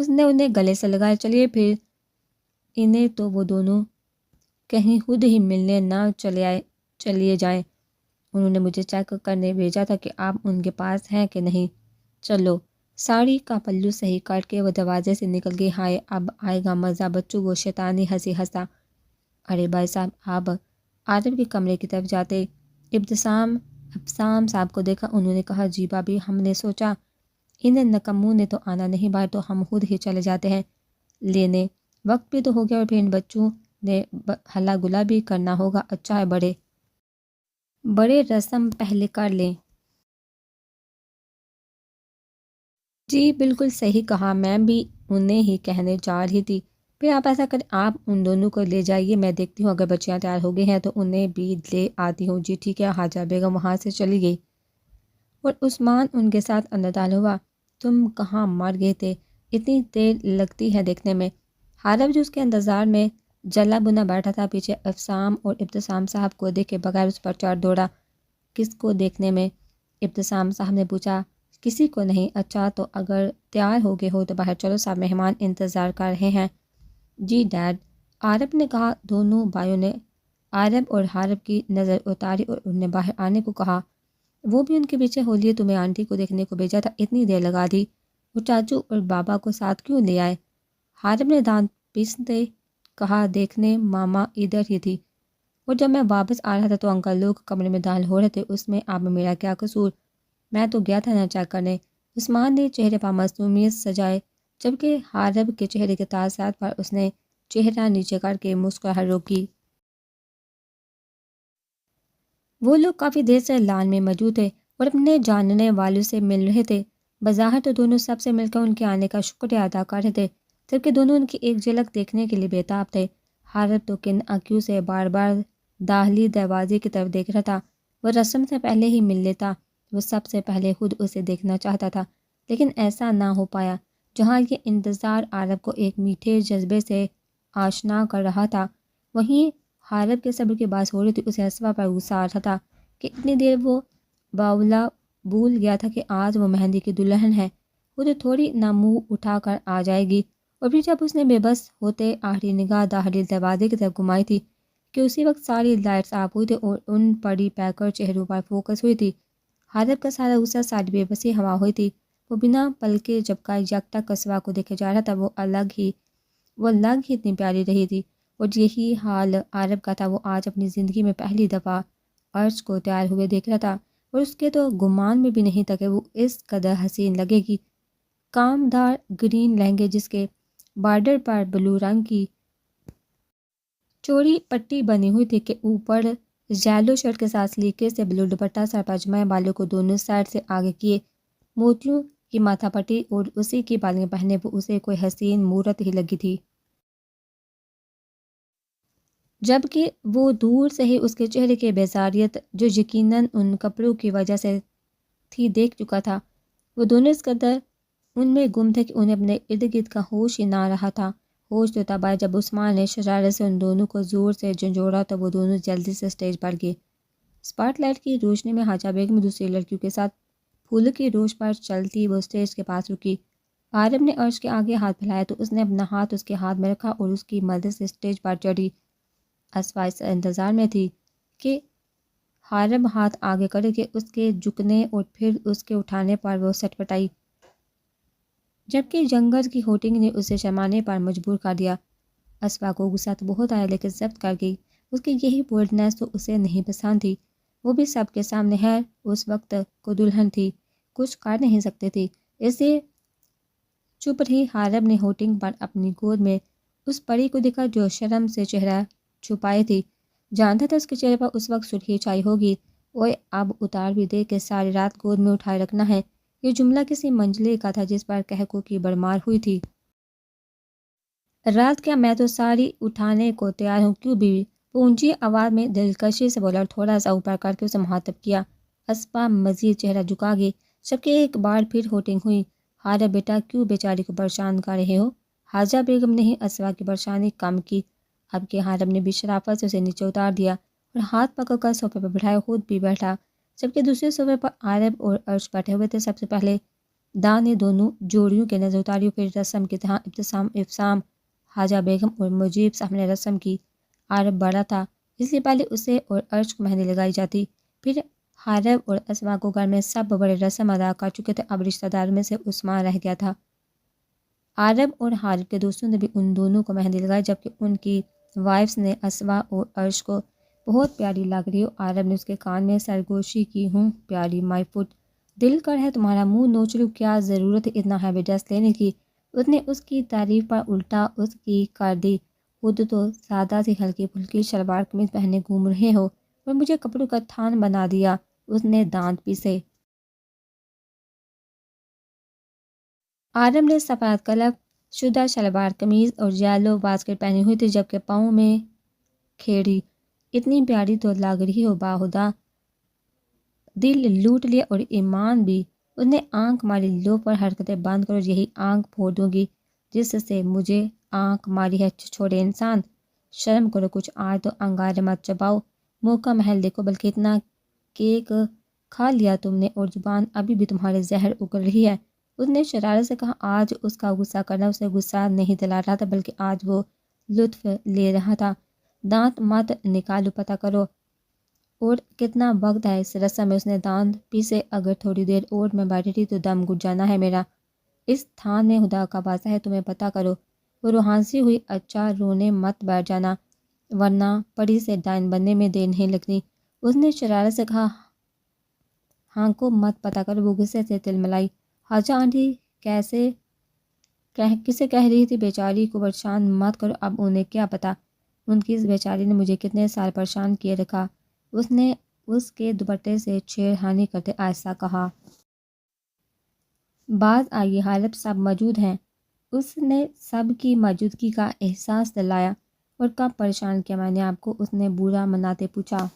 اس نے انہیں گلے سے لگایا، چلیے پھر انہیں تو وہ دونوں کہیں خود ہی ملنے نہ چلیے جائیں۔ انہوں نے مجھے چیک کرنے بھیجا تھا کہ آپ ان کے پاس ہیں کہ نہیں۔ چلو، ساڑی کا پلو صحیح کاٹ کے وہ دروازے سے نکل گئی۔ ہائے، اب آئے گا مزہ بچوں، وہ شیطانی ہنسی ہنسا۔ ارے بھائی صاحب، آپ عارف کے کمرے کی طرف جاتے ابتسام صاحب کو دیکھا۔ انہوں نے کہا، جی بھابھی، ہم نے سوچا انہیں نکموں نے تو آنا نہیں باہر، تو ہم خود ہی چلے جاتے ہیں لینے، وقت بھی تو ہو گیا، اور پھر ان بچوں نے ہلا گلا بھی کرنا ہوگا۔ اچھا ہے، بڑے رسم پہلے کر لیں۔ جی بالکل صحیح کہا، میں بھی انہیں ہی کہنے جا رہی تھی۔ پھر آپ ایسا کریں، آپ ان دونوں کو لے جائیے، میں دیکھتی ہوں اگر بچیاں تیار ہو گئی ہیں تو انہیں بھی لے آتی ہوں۔ جی ٹھیک ہے۔ حاجہ بیگم وہاں سے چلی گئی اور عثمان ان کے ساتھ اندر داخل ہوا۔ تم کہاں مر گئے تھے؟ اتنی دیر لگتی ہے دیکھنے میں؟ حارب جو اس کے انتظار میں جلا بنا بیٹھا تھا، پیچھے افسام اور ابتسام صاحب کو دیکھے بغیر اس پر چڑھ دوڑا۔ کس کو دیکھنے میں؟ ابتسام صاحب نے پوچھا۔ کسی کو نہیں۔ اچھا، تو اگر تیار ہو گئے ہو تو باہر چلو، صاحب مہمان انتظار کر رہے ہیں۔ جی ڈیڈ، عارف نے کہا۔ دونوں بھائیوں نے عارف اور حارب کی نظر اتاری اور انہیں باہر آنے کو کہا۔ وہ بھی ان کے پیچھے ہو لیے۔ تمہیں آنٹی کو دیکھنے کو بھیجا تھا، اتنی دیر لگا دی، اور چاچو اور بابا کو ساتھ کیوں لے آئے؟ حارب نے دانت پیستے کہا، دیکھنے ماما ادھر ہی تھی، اور جب میں واپس آ رہا تھا تو انکل لوگ کمرے میں داخل ہو رہے تھے، اس میں اب میرا کیا قصور؟ میں تو گیا تھا نا چیک کرنے۔ عثمان نے چہرے پر معصومیت سجائے، جبکہ حارب کے چہرے کے تاثرات پر اس نے چہرہ نیچے کر کے مسکراہٹ روکی۔ وہ لوگ کافی دیر سے لان میں موجود تھے اور اپنے جاننے والوں سے مل رہے تھے۔ بظاہر تو دونوں سب سے مل کر ان کے آنے کا شکریہ ادا کر رہے تھے، جبکہ دونوں ان کی ایک جھلک دیکھنے کے لیے بےتاب تھے۔ حارب تو کن آنکھوں سے بار بار داخلی دروازے کی طرف دیکھ رہا تھا۔ وہ رسم سے پہلے ہی مل لیتا، وہ سب سے پہلے خود اسے دیکھنا چاہتا تھا، لیکن ایسا نہ ہو پایا۔ جہاں یہ انتظار عارف کو ایک میٹھے جذبے سے آشنا کر رہا تھا، وہیں حارب کے صبر کی بات ہو رہی تھی۔ اسے اسبا پر غصہ آ رہا تھا کہ اتنی دیر وہ باولا بھول گیا تھا کہ آج وہ مہندی کی دلہن ہے، وہ تو تھوڑی نہ منہ اٹھا کر آ جائے گی۔ اور پھر جب اس نے بے بس ہوتے آخری نگاہ داخلی دروازے کی طرف گھمائی تھی کہ اسی وقت ساری لائٹس آف ہوئی تھی اور ان پڑی پیکر چہروں پر فوکس ہوئی تھی۔ حارب کا سارا غصہ، ساری بے بسی ہوا ہوئی تھی۔ وہ بنا پلکے جھپکا یکتا اسبا کو دیکھے جا رہا تھا۔ وہ لگ ہی اتنی پیاری رہی تھی، اور یہی حال عارف کا تھا۔ وہ آج اپنی زندگی میں پہلی دفعہ عرش کو تیار ہوئے دیکھ رہا تھا، اور اس کے تو گمان میں بھی نہیں تھا کہ وہ اس قدر حسین لگے گی۔ کامدار گرین لہنگے جس کے بارڈر پر بلو رنگ کی چوڑی پٹی بنی ہوئی تھی کہ اوپر یلو شرٹ کے ساتھ سلیکے سے بلو دوپٹہ، سر پر جمائے بالوں کو دونوں سائڈ سے آگے کیے موتیوں کی ماتھا پٹی اور اسی کی بالیاں پہنے وہ اسے کوئی حسین مورت ہی لگی تھی، جبکہ وہ دور سے ہی اس کے چہرے کی بیزاریت، جو یقیناً ان کپڑوں کی وجہ سے تھی، دیکھ چکا تھا۔ وہ دونوں اس قدر ان میں گم تھے کہ انہیں اپنے ارد گرد کا ہوش ہی نہ رہا تھا۔ ہوش تو تب آیا جب عثمان نے شرارت سے ان دونوں کو زور سے جھنجھوڑا تو وہ دونوں جلدی سے اسٹیج پر گئے۔ اسپاٹ لائٹ کی روشنی میں حاجہ بیگم دوسری لڑکیوں کے ساتھ پھول کی روش پر چلتی وہ اسٹیج کے پاس رکی۔ عارف نے عرش کے آگے ہاتھ پھیلایا تو اس نے اپنا ہاتھ اس کے ہاتھ میں رکھا اور اس کی مدد سے اسٹیج پر چڑھی۔ اسوا اس انتظار میں تھی کہ حارب ہاتھ آگے کرے کہ اس کے جھکنے اور پھر اس کے اٹھانے پر وہ سٹپٹائی، جبکہ جنگل کی ہوٹنگ نے اسے شرمانے پر مجبور کر دیا۔ اسوا کو غصہ تو بہت آیا لیکن ضبط کر گئی۔ اس کی یہی بولڈنس تو اسے نہیں پسند تھی۔ وہ بھی سب کے سامنے ہے، اس وقت کو دلہن تھی، کچھ کر نہیں سکتے تھی، اس لیے چپ رہی۔ حارب نے ہوٹنگ پر اپنی گود میں اس پری کو دیکھا جو شرم سے چہرہ چھپائے تھی۔ جانتا تھا اس کے چہرے پر اس وقت سرخی چھائی ہوگی۔ اوئے اب اتار بھی دے کہ ساری رات گود میں اٹھائے رکھنا ہے۔ یہ جملہ کسی منجلے کا تھا جس پر کہکو کی بڑمار ہوئی تھی۔ رات کیا، میں تو ساری اٹھانے کو تیار ہوں، کیوں بیوی؟ وہ اونچی آواز میں دلکشی سے بولا اور تھوڑا سا اوپر کر کے اسے مخاطب کیا۔ اسپا مزید چہرہ جھکا گئی، جبکہ ایک بار پھر ہوٹنگ ہوئی۔ حارب بیٹا، کیوں بیچاری کو پریشان کر رہے ہو؟ حاجہ بیگم نے ہی اسوا کی پریشانی کم کی۔ اب کہ حارب نے بھی شرافت سے اسے نیچے اتار دیا اور ہاتھ پکڑ کر صوفے پر بٹھایا، خود بھی بیٹھا، جبکہ دوسرے صوفے پر عارب اور عرش بیٹھے ہوئے تھے۔ سب سے پہلے دان نے دونوں جوڑیوں کے نظر اتاری اور پھر رسم کی طرح ابتسام حاجہ بیگم اور مجیب صاحب نے رسم کی۔ عارف بڑا تھا اس لیے پہلے اسے اور عرش کو مہندی لگائی جاتی، پھر حارب اور اسما کو گھر میں سب بڑے رسم ادا کر چکے تھے، اب رشتہ دار میں سے عثمان رہ گیا تھا۔ عارب اور حارب کے دوستوں نے بھی ان دونوں کو مہندی لگائی، جبکہ ان کی وائفز نے اسما اور عرش کو بہت پیاری لگ رہی ہو۔ عارب نے اس کے کان میں سرگوشی کی، ہوں پیاری مائی فٹ، دل کر ہے تمہارا منہ نوچ لوں، کیا ضرورت ہے اتنا ہیوی ڈریس لینے کی۔ اس نے اس کی تعریف پر الٹا اس کی کر دی، خود تو سادہ سی ہلکی پھلکی شلوار قمیض پہنے گھوم رہے ہو اور مجھے کپڑوں کا تھان بنا دیا۔ اس نے دانت پیسے۔ عارب نے سفید قلب شدہ شلوار قمیض اور یلو باسکٹ پہنی ہوئی تھی، جبکہ پاؤں میں کھیڑی، اتنی پیاری تو لگ رہی ہو باہدا، دل لوٹ لیا اور ایمان بھی۔ اس نے آنکھ ماری، لو پر حرکتیں بند کرو، یہی آنکھ پھوڑ دوں گی جس سے مجھے آنکھ ماری ہے، چھوڑے انسان، شرم کرو کچھ، آج تو انگارے مت چباؤ، موقع محل دیکھو، بلکہ اتنا کیک کھا لیا تم نے اور زبان ابھی بھی تمہارے زہر اگل رہی ہے۔ اس نے شرارت سے کہا، آج اس کا غصہ کرنا اسے غصہ نہیں دلا رہا تھا، بلکہ آج وہ لطف لے رہا تھا۔ دانت مت نکالو، پتہ کرو اور کتنا وقت ہے اس رسم میں۔ اس نے دانت پیسے، اگر تھوڑی دیر اور میں بیٹھی تھی تو دم گھٹ جانا ہے میرا اس تھان میں، خدا کا واسطہ ہے تمہیں پتہ کرو۔ وہ روحانسی ہوئی، اچھا رونے مت بیٹھ جانا ورنہ پڑی سے ڈائن بننے میں دیر نہیں لگنی۔ اس نے شرارت سے کہا، ہاں کو مت، پتہ کرو۔ وہ غصے سے تل ملائی، حاجہ آنٹی کسے کہہ رہی تھی، بیچاری کو پریشان مت کرو، اب انہیں کیا پتہ ان کی اس بیچاری نے مجھے کتنے سال پریشان کیے رکھا۔ اس نے اس کے دوپٹے سے چھیڑخانی کرتے آہستہ کہا، باز آئیے، حالب سب موجود ہیں۔ اس نے سب کی موجودگی کا احساس دلایا۔ اور کب پریشان کیا میں نے آپ کو، اس نے برا مناتے پوچھا۔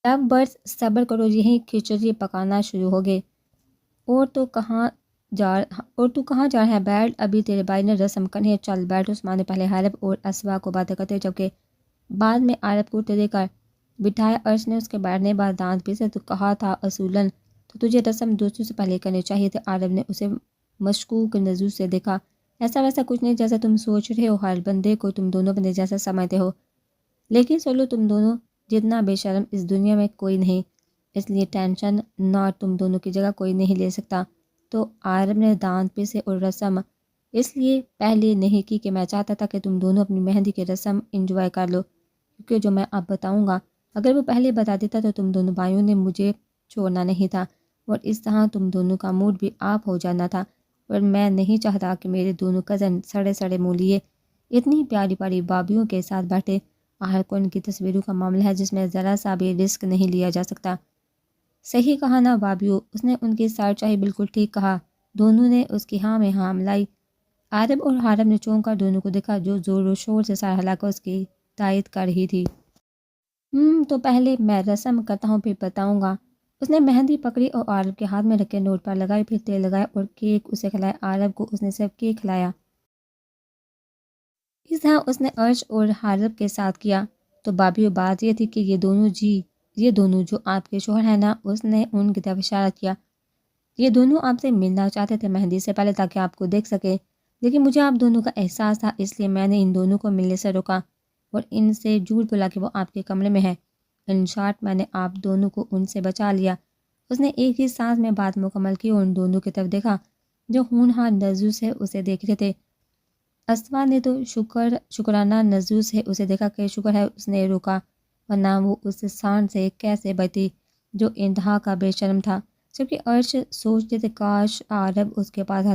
لو برڈز صبر کرو، یہیں کھچڑی پکانا شروع ہو گئے۔ اور تو کہاں جا رہا ہے، بیٹھ، ابھی تیرے بھائی نے رسم کرنی ہے، چل بیٹھ۔ عثمان نے پہلے حارب اور اسوا کو باتیں کرتے جبکہ بعد میں عارب کو دے کر بٹھایا۔ عرش نے اس کے بیٹھنے بعد دانت پیسے، تو کہا تھا اصولاً تو تجھے رسم دوستوں سے پہلے کرنی چاہیے تھی۔ عارب نے اسے مشکوک نظر سے دیکھا، ایسا ویسا کچھ نہیں جیسا تم سوچ رہے ہو، ہر بندے کو تم دونوں بندے جیسا سمجھتے ہو، لیکن سولو تم دونوں جتنا بے شرم اس دنیا میں کوئی نہیں، اس لیے ٹینشن نہ، تم دونوں کی جگہ کوئی نہیں لے سکتا۔ تو عارب نے دانت پیسے، اور رسم اس لیے پہلے نہیں کی کہ میں چاہتا تھا کہ تم دونوں اپنی مہندی کی رسم انجوائے کر لو، کیونکہ جو میں اب بتاؤں گا اگر وہ پہلے بتا دیتا تو تم دونوں بھائیوں نے مجھے چھوڑنا نہیں تھا اور اس طرح تم دونوں کا موڈ بھی آف ہو جانا تھا، اور میں نہیں چاہتا کہ میرے دونوں کزن سڑے سڑے منہ لیے اتنی پیاری پیاری بابیوں کے ساتھ بیٹھے۔ آخر کو ان کی تصویروں کا معاملہ ہے جس میں ذرا سا بھی رسک نہیں لیا جا سکتا۔ صحیح کہا نا بابیو، اس نے ان کی سر چاہی، بالکل ٹھیک کہا۔ دونوں نے اس کی ہاں میں ہاں ملائی۔ عارب اور حارب نے چونک کر دونوں کو دیکھا جو زور و شور سے سر ہلا کر اس کی تائید کر رہی تھی۔ تو پہلے میں رسم کرتا ہوں پھر بتاؤں گا۔ اس نے مہندی پکڑی اور عارب کے ہاتھ میں رکھے نوٹ پر لگائی، پھر تیل لگایا اور کیک اسے کھلایا۔ عارب کو اس نے صرف کیک کھلایا، اس طرح اس نے عرش اور حارب کے ساتھ کیا۔ تو بابیو بات یہ تھی کہ یہ دونوں جو آپ کے شوہر ہیں نا، اس نے ان کی طرف اشارہ کیا، یہ دونوں آپ سے ملنا چاہتے تھے مہندی سے پہلے تاکہ آپ کو دیکھ سکے، لیکن مجھے آپ دونوں کا احساس تھا اس لیے میں نے ان دونوں کو ملنے سے روکا اور ان سے جھوٹ بولا کہ وہ آپ کے کمرے میں ہے۔ ان شارٹ میں نے آپ دونوں کو ان سے بچا لیا۔ اس نے ایک ہی سانس میں بات مکمل کی اور ان دونوں کی طرف دیکھا جو ہونہار نظروں سے اسے دیکھ رہے تھے۔ اسوا نے تو شکرانہ نظروں سے اسے دیکھا کہ شکر ہے اس نے روکا، ورنہ وہ اس سانڈ سے کیسے بچتی جو انتہا کا بے شرم تھا۔ جبکہ عرش سوچتے تھے کاش عارب اس کے پاس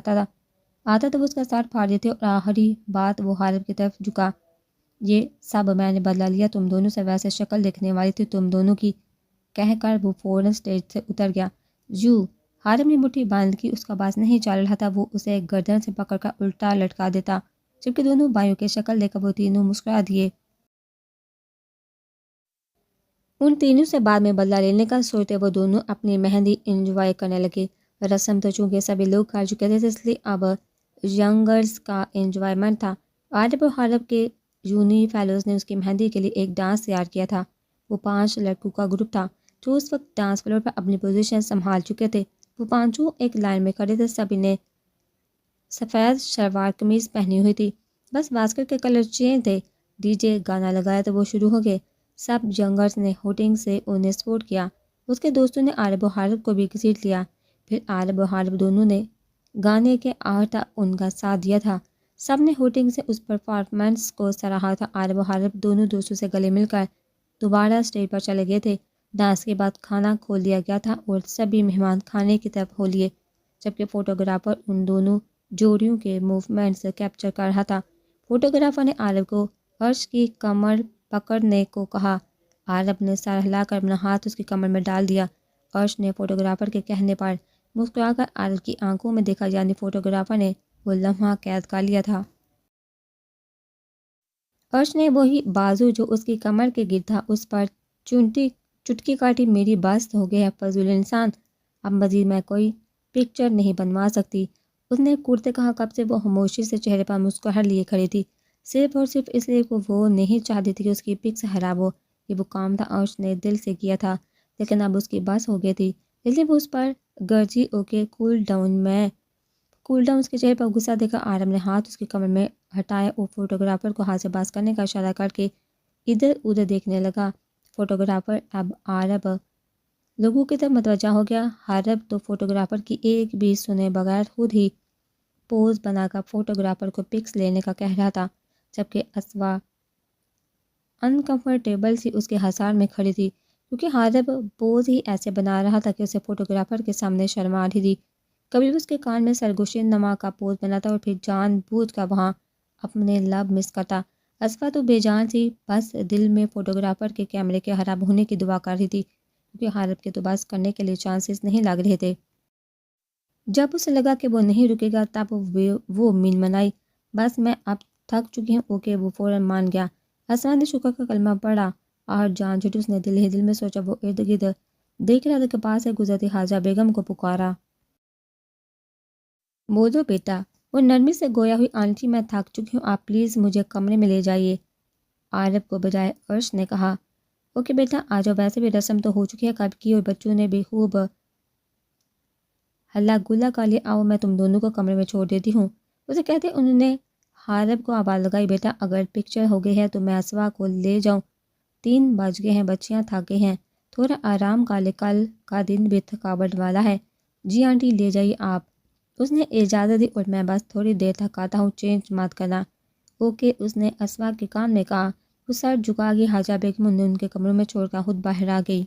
آتا تو وہ اس کا سر پھاڑ دیتے، اور آخری بات وہ حارب کی طرف جھکا، یہ سب میں نے بدلا لیا، تم دونوں سے ویسے شکل دیکھنے والی تھی تم دونوں کی، کہہ کر وہ فوراً اسٹیج سے اتر گیا۔ حارب نے مٹھی باندھ کی، اس کا باز نہیں چل رہا تھا، وہ اسے گردن سے پکڑ کر الٹا لٹکا دیتا، جبکہ دونوں بھائیوں کی شکل دیکھ کر وہ تینوں مسکرا دیے۔ ان تینوں سے بعد میں بدلہ لینے کا سوچتے وہ دونوں اپنی مہندی انجوائے کرنے لگے۔ رسم تو چونکہ سبھی لوگ کر چکے تھے اس لیے اب ینگرز کا انجوائمنٹ تھا۔ عارب اور حارب کے یونی فیلوز نے اس کی مہندی کے لیے ایک ڈانس تیار کیا تھا۔ وہ 5 لڑکوں کا گروپ تھا جو اس وقت ڈانس فلور پر اپنی پوزیشن سنبھال چکے تھے۔ وہ پانچوں ایک لائن میں کھڑے تھے، سبھی نے سفید شلوار قمیض پہنی ہوئی تھی، بس باسکٹ کے کلر چینج تھے۔ ڈی جے گانا لگایا تو وہ شروع ہو گئے۔ سب ینگرز نے ہوٹنگ سے انہیں سپورٹ کیا۔ اس کے دوستوں نے عارب و حارب کو بھی گھسیٹ لیا، پھر عارب و حارب دونوں نے گانے کے آخر تک ان کا ساتھ دیا تھا۔ سب نے ہوٹنگ سے اس پرفارمنس کو سراہا تھا۔ عارب و حارب دونوں دوستوں سے گلے مل کر دوبارہ اسٹیج پر چلے گئے تھے۔ ڈانس کے بعد کھانا کھول دیا گیا تھا اور سبھی مہمان کھانے کی طرف ہو لیے، جبکہ فوٹوگرافر ان دونوں جوڑیوں کے موومنٹس کیپچر کر رہا تھا۔ فوٹوگرافر نے عارب کو عرش کی کمر پکڑنے کو کہا۔ عارب نے سر ہلا کر اپنا ہاتھ اس کی کمر میں ڈال دیا۔ عرش نے فوٹوگرافر کے کہنے پر مسکرا کر عارب کی آنکھوں میں دیکھا، یعنی فوٹوگرافر نے وہ لمحہ قید کر لیا تھا۔ عرش نے وہی بازو جو اس کی کمر کے گرد تھا اس پر چٹکی کاٹی۔ میری بس ہو گیا فضول انسان، اب مزید میں کوئی پکچر نہیں بنوا سکتی، اس نے کرتے کہا۔ کب سے وہ خاموشی سے چہرے پر مسکراہٹ لیے کھڑی تھی، صرف اور صرف اس لیے کہ وہ نہیں چاہتی تھی کہ اس کی پکس خراب ہو۔ یہ وہ کام تھا عرش نے دل سے کیا تھا، لیکن اب اس کی بس ہو گئی تھی، اس لیے وہ اس پر گرجی اوکے کول ڈاؤن اس کے چہرے پر غصہ دیکھا۔ عارب نے ہاتھ اس کی کمر میں ہٹایا اور فوٹوگرافر کو ہاتھ سے باز کرنے کا اشارہ کر کے ادھر ادھر دیکھنے لگا۔ فوٹوگرافر اب عارب لوگوں کی طرف متوجہ ہو گیا۔ عارب تو فوٹوگرافر کی ایک بھی سنے بغیر خود ہی پوز بنا کر فوٹوگرافر کو پکس لینے کا کہہ رہا تھا، جبکہ اسوا انکمفرٹیبل سی اس کے حصار میں کھڑی تھی، کیونکہ عارب پوز ہی ایسے بنا رہا تھا کہ اسے فوٹوگرافر کے سامنے شرم آ رہی تھی۔ کبھی بھی اس کے کان میں سرگوشی نما کا پوز بناتا اور پھر جان بوجھ کر وہاں اپنے لب مس کرتا۔ اسوا تو بے جان تھی، بس دل میں فوٹوگرافر کے کیمرے کے خراب ہونے کی دعا کر رہی تھی، کیونکہ عارب کے تو بس کرنے کے لیے چانسز نہیں لگ رہے تھے۔ جب اسے لگا کہ وہ نہیں رکے گا تب وہ من منائی، بس میں اب تھک چکی ہوں۔ اوکے، وہ فوراً مان گیا۔ اسوا نے شکر کا کلمہ پڑھا اور جان چھوٹی۔ اس نے دل ہی دل میں سوچا، وہ ارد گرد دیکھ رہا تھا کہ پاس سے گزرتی حاجہ بیگم کو پکارا۔ بولو بیٹا، وہ نرمی سے گویا ہوئی، آنٹی میں تھک چکی ہوں، آپ پلیز مجھے کمرے میں لے جائیے، عارب کو بجائے عرش نے کہا۔ اوکے بیٹا آ جاؤ، ویسے بھی رسم تو ہو چکی ہے کب کی، اور بچوں نے بھی خوب ہلا گلا کر لیا، آؤ میں تم دونوں کو کمرے میں چھوڑ دیتی ہوں۔ اسے کہتے انہوں نے عارب کو آواز لگائی، بیٹا اگر پکچر ہو گئی ہے تو میں اسوا کو لے جاؤں، 3 بج گئے ہیں، بچیاں تھک گئی ہیں، تھوڑا آرام کر لے، کل کا دن بھی تھکاوٹ والا ہے۔ جی آنٹی لے جائیے آپ، اس نے اجازت دی، اور میں بس تھوڑی دیر تک آتا ہوں، چینج مت کرنا۔ اوکے، اس نے اسوا کے کان میں کہا۔ وہ سر جھکا گئی۔ حاجہ بیگم انہیں ان کے کمروں میں چھوڑ کر خود باہر آ گئی۔